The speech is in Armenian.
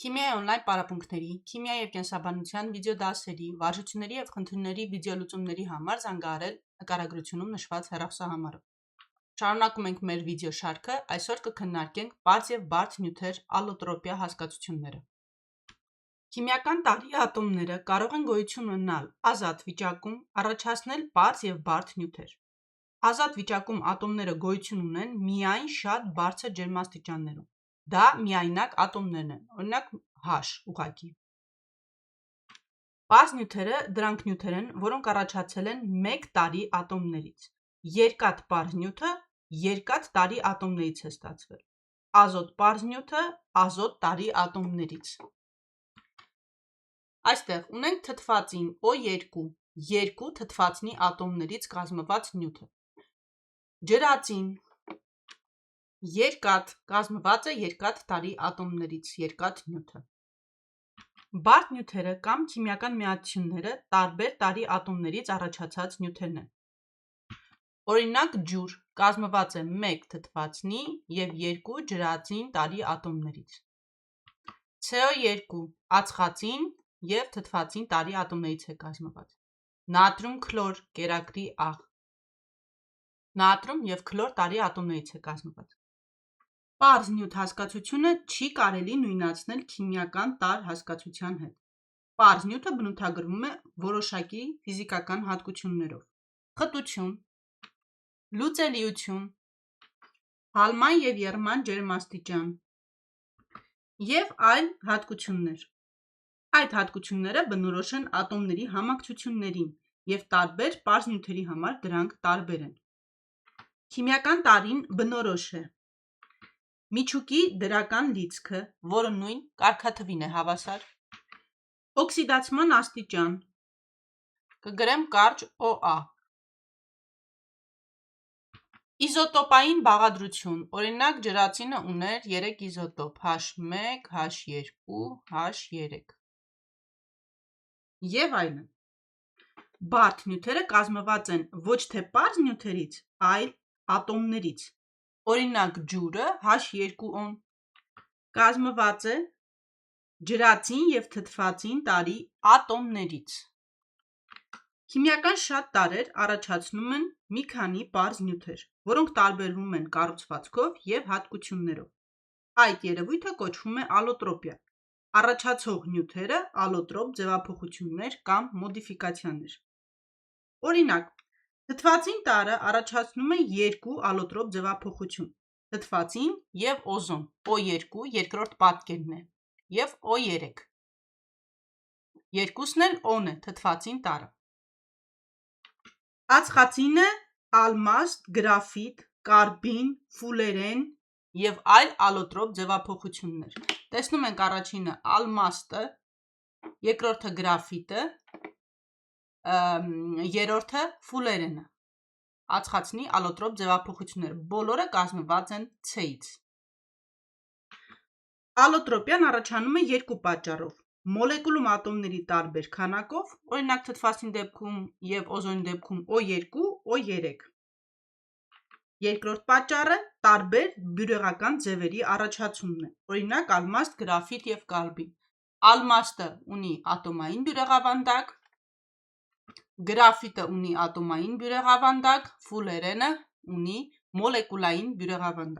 Քիմիայի օնլայն պարապմունքների, քիմիայի և կենսաբանության վիդեոդասերի, վարժությունների և խնդիրների վիդեոլուծումների համար զանգահարել նկարագրությունում նշված հեռախոսահամարով։ Շարունակում ենք մեր վիդեո շարքը, այսօր կքննարկենք պարզ և բարդ նյութեր ալլոտրոպիա հասկացությունները։ Քիմիական տարրի ատոմները կարող են գոյություն ունենալ ազատ վիճակում, առաջացնել պարզ և բարդ նյութեր։ Ազատ վիճակում ատոմները գոյություն ունեն միայն շատ բարձր ջերմաստիճաններում։ Դա միայնակ ատոմներն են, օրինակ H ուղղակի։ Պարզ նյութերը դրանք նյութեր են, որոնք առաջացել են մեկ տարրի ատոմներից։ Երկաթ պարզ նյութը երկաթ տարրի ատոմներից է ստացվել։ Ազոտ պարզ նյութը ազոտ տարրի ատոմներից։ Այստեղ ունենք թթվածին O2, երկու թթվածնի ատոմներից կազմված նյութը։ Ջրածին երկաթ կազմված է երկաթ տարրի ատոմներից, երկաթ նյութը։ Բարդ նյութերը կամ քիմիական միացությունները տարբեր տարրի ատոմներից առաջացած նյութերն են։ Օրինակ ջուր կազմված է 1 թթվածնի և 2 ջրածին տարրի ատոմներից։ CO2 ածխածին և թթվածին տարրի ատոմներից է կազմված։ Նատրիում քլոր կերակրի աղ նատրիում և քլոր տարրի ատոմներից է կազմված։ Պարզ նյութ հասկացությունը չի կարելի նույնացնել քիմիական տարր հասկացության հետ։ Պարզ նյութը բնութագրվում է որոշակի ֆիզիկական հատկություններով։ Խտություն, լուծելիություն, հալման և եռման ջերմաստիճան և այլ հատկություններ։ Այդ հատկությունները բնորոշ են ատոմների համակցություններին և տարբեր պարզ նյութերի համար դրանք տարբեր են։ Քիմիական տարրին բնորոշ է միջուկի դրական լիցքը, որը նույն կարգաթվին է հավասար, օքսիդացման աստիճան, կգրեմ կարճ OA, իզոտոպային բաղադրություն, օրինակ ջրածինը ուներ 3 իզոտոպ H1, H2, H3 և այլն։ Բարդ նյութերը կազմված են ոչ թե պարզ նյութերից, այլ ատոմներից։ Օրինակ ջուրը H2O կազմված է ջրածին և թթվածին տարրի ատոմներից։ Քիմիական շատ տարրեր առաջացնում են մի քանի պարզ նյութեր, որոնք տարբերվում են կառուցվածքով և հատկություններով։ Այդ երևույթը կոչվում է ալլոտրոպիա։ Առաջացող նյութերը ալլոտրոպ ձևափոխություններ կամ մոդիֆիկացիաներ։ Օրինակ, թթվածին տարրը առաջացնում է երկու ալլոտրոպ ձևափոխություն՝ թթվածին և օզոն, O2 երկրորդ պատկերն է, և O3։ Երկուսն էլ On է, թթվածին տարրը։ Ածխածինը ալմաստ, գրաֆիտ, կարբին, ֆուլերեն և այլ ալլոտրոպ ձևափոխություններ։ Տեսնում ենք առաջինը ալմաստը, երկրորդը գրաֆիտը, երրորդը ֆուլերենը։ Ածխածնի ալլոտրոպ ձևափոխություններ, բոլորը կազմված են C-ից։ Ալլոտրոպիան առաջանում է երկու պատճառով։ Մոլեկուլում ատոմների տարբեր քանակով, օրինակ թթվածնի դեպքում և օզոնի դեպքում O2, O3։ Երկրորդ պատճառը տարբեր բյուրեղական ձևերի առաջացումն է, օրինակ ալմաստ, գրաֆիտ և կարբին։ Ալմաստը ունի ատոմային բյուրեղավանդակ, գրաֆիտը ունի ատոմային բյուրեղավանդակ, ֆուլերենը ունի մոլեկուլային բյուրեղավանդակ։